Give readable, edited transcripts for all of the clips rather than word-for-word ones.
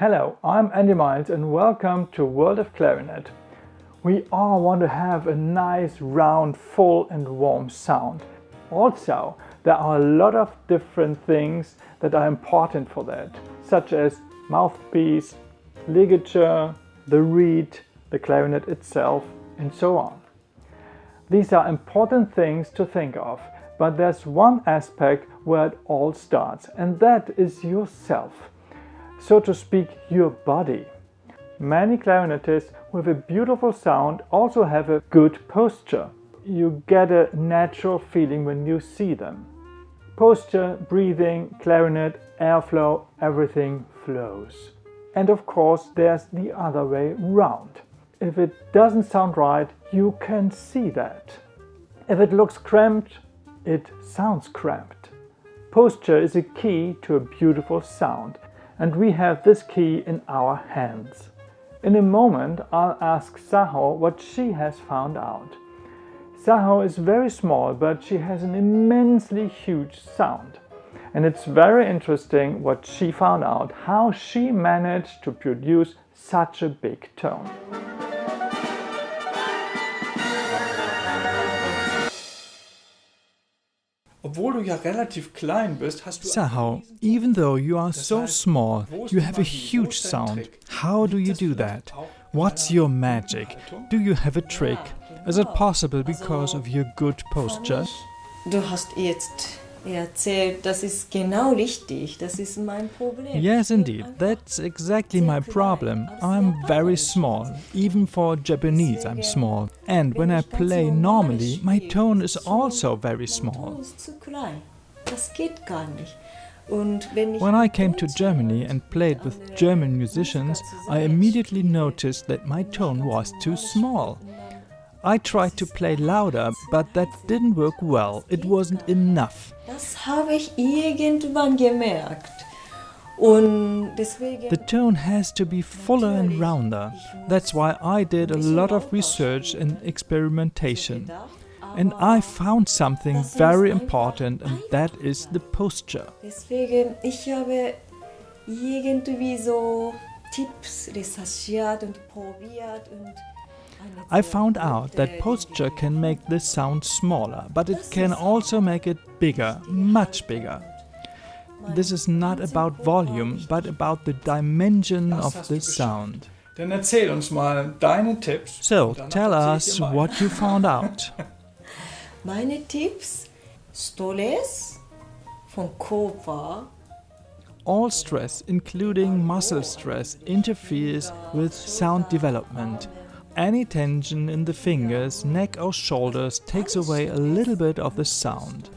Hello, I'm Andy Miles and welcome to World of Clarinet. We all want to have a nice, round, full and warm sound. Also, there are a lot of different things that are important for that, such as mouthpiece, ligature, the reed, the clarinet itself, and so on. These are important things to think of, but there's one aspect where it all starts, and that is yourself. So to speak, your body. Many clarinetists with a beautiful sound also have a good posture. You get a natural feeling when you see them. Posture, breathing, clarinet, airflow, everything flows. And of course, there's the other way round. If it doesn't sound right, you can see that. If it looks cramped, it sounds cramped. Posture is a key to a beautiful sound, and we have this key in our hands. In a moment, I'll ask Saho what she has found out. Saho is very small, but she has an immensely huge sound. And it's very interesting what she found out, how she managed to produce such a big tone. Obwohl du ja relativ klein bist, hast du Saho, even though you are so small, you have a huge sound. How do you do that? What's your magic? Do you have a trick? Is it possible because of your good posture? Du hast jetzt erzählt, das ist genau richtig, das ist mein Problem. Yes, indeed, that's exactly my problem. I'm very small. Even for Japanese, I'm small. And when I play normally, my tone is also very small. Du bist zu klein. Das geht gar nicht. Und when I came to Germany and played with German musicians, I immediately noticed that my tone was too small. I tried to play louder, but that didn't work well. It wasn't enough. Das habe ich irgendwann gemerkt. Und deswegen The tone has to be fuller and rounder. That's why I did a lot of research and experimentation. And I found something very important, and that is the posture. Deswegen, ich habe irgendwie so Tipps recherchiert und probiert und I found out that posture can make the sound smaller, but it can also make it bigger, much bigger. This is not about volume, but about the dimension of the sound. Dann erzähl uns mal deine Tipps. So, tell us what you found out. Meine Tipps: Stress vom Körper. All stress, including muscle stress, interferes with sound development. Any tension in the fingers, neck or shoulders takes away a little bit of the sound.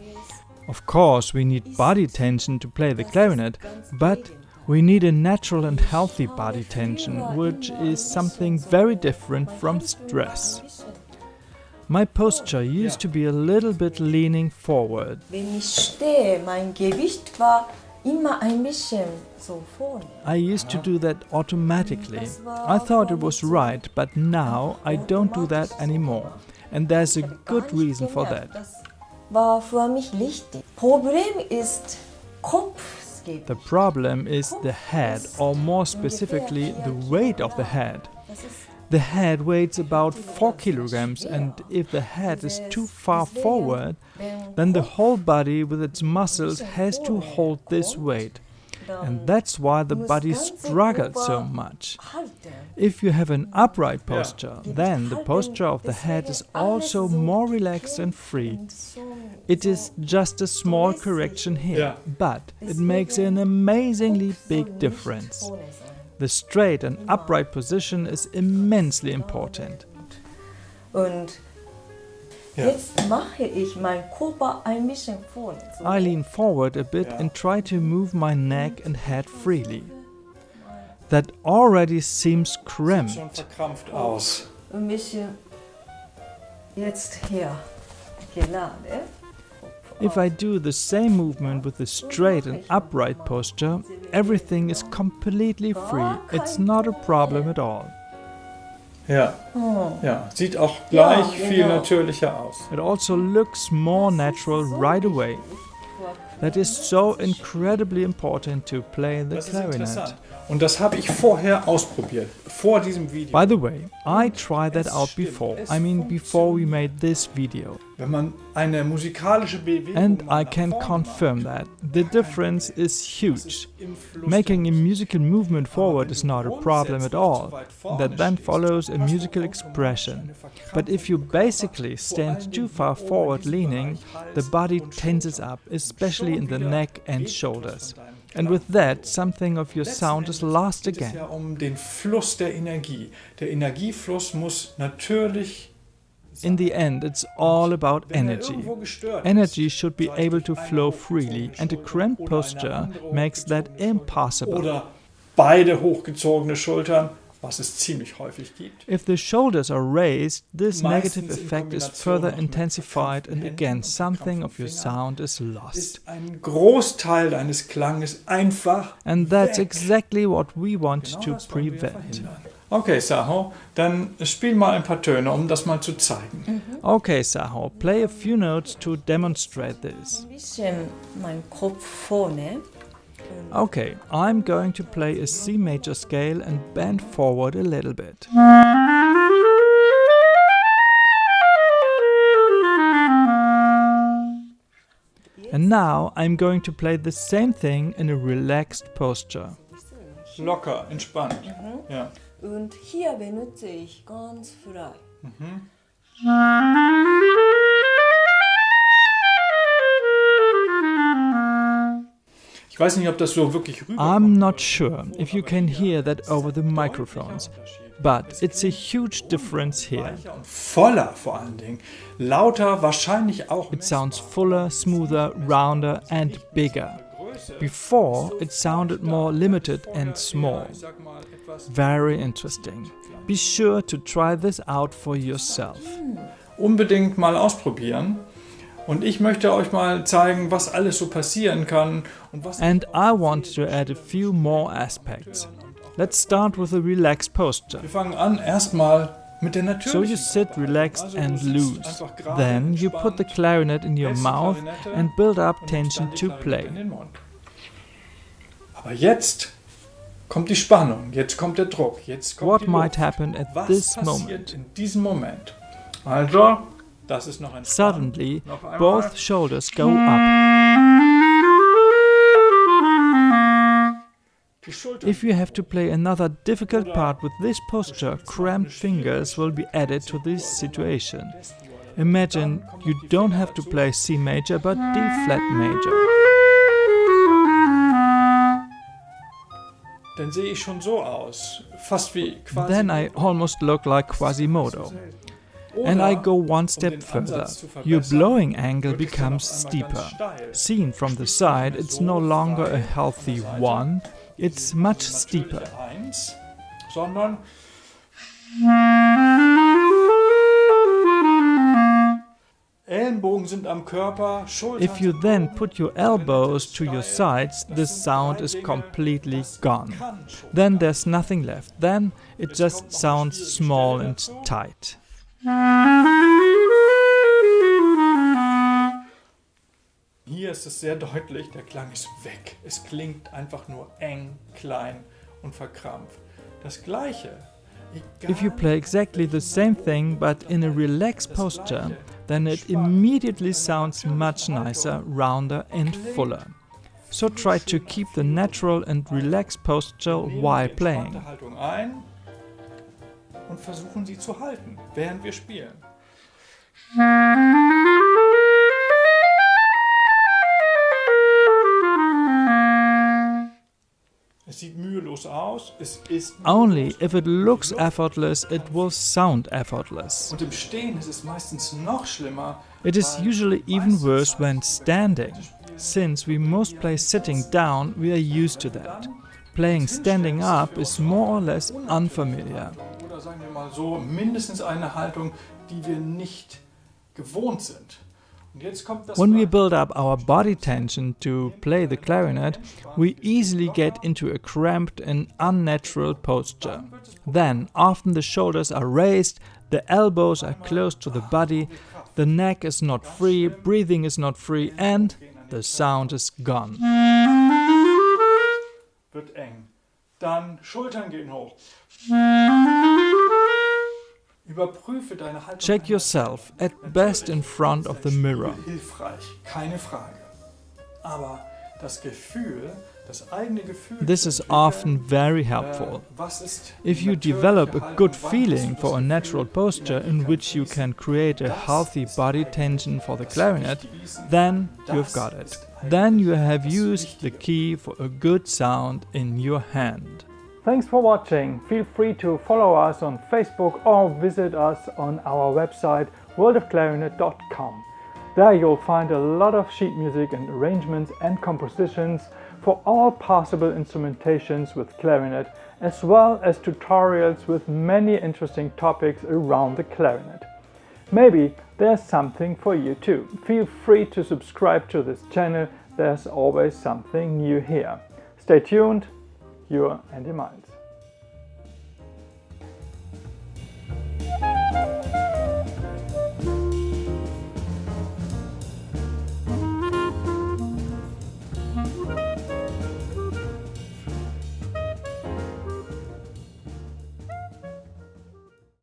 Of course, we need body tension to play the clarinet, but we need a natural and healthy body tension, which is something very different from stress. My posture used to be a little bit leaning forward. Wenn ich stehe, mein Gewicht war immer ein bisschen so vorne. I used to do that automatically. I thought it was right, but now I don't do that anymore. And there's a good reason for that. Das war für mich richtig. Problem ist Kopfgewicht. The problem is the head, or more specifically, the weight of the head. The head weighs about 4 kilograms, and if the head is too far forward, then the whole body with its muscles has to hold this weight. And that's why the body struggles so much. If you have an upright posture, then the posture of the head is also more relaxed and free. It is just a small correction here, but it makes an amazingly big difference. The straight and upright position is immensely important. Und jetzt mache ich meinen Körper ein bisschen vorne. I lean forward a bit and try to move my neck and head freely. That already seems Schon cramped. verkrampft aus. Ein bisschen jetzt hier gerade. If I do the same movement with the straight and upright posture, everything is completely free. It's not a problem at all. Ja. Ja, sieht auch gleich viel genau. natürlicher aus. It also looks more natural right away. That is so incredibly important to play the Das ist clarinet. interessant. Und das habe ich vorher ausprobiert, vor diesem Video. By the way, I tried that out before. I mean, before we made this video. Wenn man eine musikalische Bewegung And I nach can vorne confirm macht, that. The difference is huge. im Fluss Making a der Musik. musical movement forward is not a problem at all. Grundsätzlich zu weit vorne That then stehst, follows a hast du musical automatisch expression. eine Verkrampfung But if you im Körper, basically vor allen stand Dingen too far im forward oberen leaning, Bereich, the Hals body und tenses Schulter. up, especially in the Schon neck wieder and geht shoulders. etwas von deinem And with that, something of your sound is lost geht es again. ja um den Fluss der Energie. Der Energiefluss muss natürlich In the end, it's all about Wenn er energy. irgendwo gestört Energy ist, should be sei es able durch to eine flow hochgezogene freely, and a Schulter cramped oder eine posture andere makes that hochgezogene Schulter impossible. Oder beide hochgezogene Schultern, was es ziemlich häufig gibt. If the shoulders are raised, this Meistens negative in effect is Kombination further noch mit intensified, and verkrampften again, Händen und something of your verkrampften sound is lost. Ist ein Großteil deines Klanges einfach And that's weg. exactly what we want Genau to das wollen wir prevent. verhindern. Okay, Saho, dann spiel mal ein paar Töne, um das mal zu zeigen. Okay, Saho, play a few notes to demonstrate this. Ein bisschen meinen Kopf vorne. Okay, I'm going to play a C major scale and bend forward a little bit. And now I'm going to play the same thing in a relaxed posture. Locker, entspannt. Ja. Und hier benutze ich ganz frei. Ich weiß nicht, ob das so wirklich rüberkommt. I'm not sure if you can hear that over the microphones, but it's a huge difference here. Und voller vor allen Dingen. Lauter, wahrscheinlich auch It sounds fuller, smoother, rounder and bigger. Before, it sounded more limited and small. Ich sag mal etwas Very interesting. Be sure to try this out for yourself. unbedingt mal ausprobieren. Und ich möchte euch mal zeigen, was alles so passieren kann und was And I want to add a few more aspects. Let's start with a relaxed posture. wir fangen an erstmal mit der So natürlichen. you sit relaxed Also and du sitzt loose. einfach gerade Then you put the entspannt, clarinet in your hältst die mouth Klarinette and build up und nimmst tension dann die to Klarinette play. in den Mund. Aber jetzt kommt die Spannung, jetzt kommt der Druck, jetzt kommt What die might Luft. happen at Was this passiert moment? in diesem Moment? Also, das ist noch ein Suddenly, Noch einmal. both shoulders go up. Die Schultern. If you have to play another difficult part with this posture, cramped fingers will be added to this situation. Imagine you don't have to play C major but D flat major. Dann sehe ich schon so aus, fast wie quasi. Then I almost look like Quasimodo. And I go one step further. Your blowing angle becomes steeper. Seen from the side, it's no longer a healthy one, it's much steeper. Eins, sondern Ellenbogen sind am Körper, Schultern. If you then put your elbows to your sides, the sound is completely gone. Then there's nothing left. Then it just sounds small and tight. Hier ist es sehr deutlich, der Klang ist weg. Es klingt einfach nur eng, klein und verkrampft. Das Gleiche. If you play exactly the same thing but in a relaxed posture, then it immediately sounds much nicer, rounder and fuller. So try to keep the natural and relaxed posture while playing. Haltung ein und versuchen sie zu halten, während wir spielen. Es sieht mühelos aus, es ist Only if it looks effortless, it will sound effortless. und im Stehen ist es meistens noch schlimmer. It is usually even worse when standing. Since we most play sitting down, we are used to that. Playing standing up is more or less unfamiliar. Oder sagen wir mal so, mindestens eine Haltung, die wir nicht gewohnt sind. Und jetzt kommt das When we build up our body tension to play the clarinet, we easily get into a cramped and unnatural posture. Then, often the shoulders are raised, the elbows are close to the body, the neck is not free, breathing is not free, and the sound is gone. wird eng. Dann Schultern gehen hoch. Überprüfe deine Haltung. Check yourself, at best in front of the mirror. Hilfreich, keine Frage. Aber das Gefühl, das eigene Gefühl. This is often very helpful. If you develop a good feeling for a natural posture in which you can create a healthy body tension for the clarinet, then you've got it. Then you have used the key for a good sound in your hand. Thanks for watching. Feel free to follow us on Facebook or visit us on our website worldofclarinet.com. There you'll find a lot of sheet music and arrangements and compositions for all possible instrumentations with clarinet, as well as tutorials with many interesting topics around the clarinet. Maybe there's something for you too. Feel free to subscribe to this channel. There's always something new here. Stay tuned. Your Andy Miles.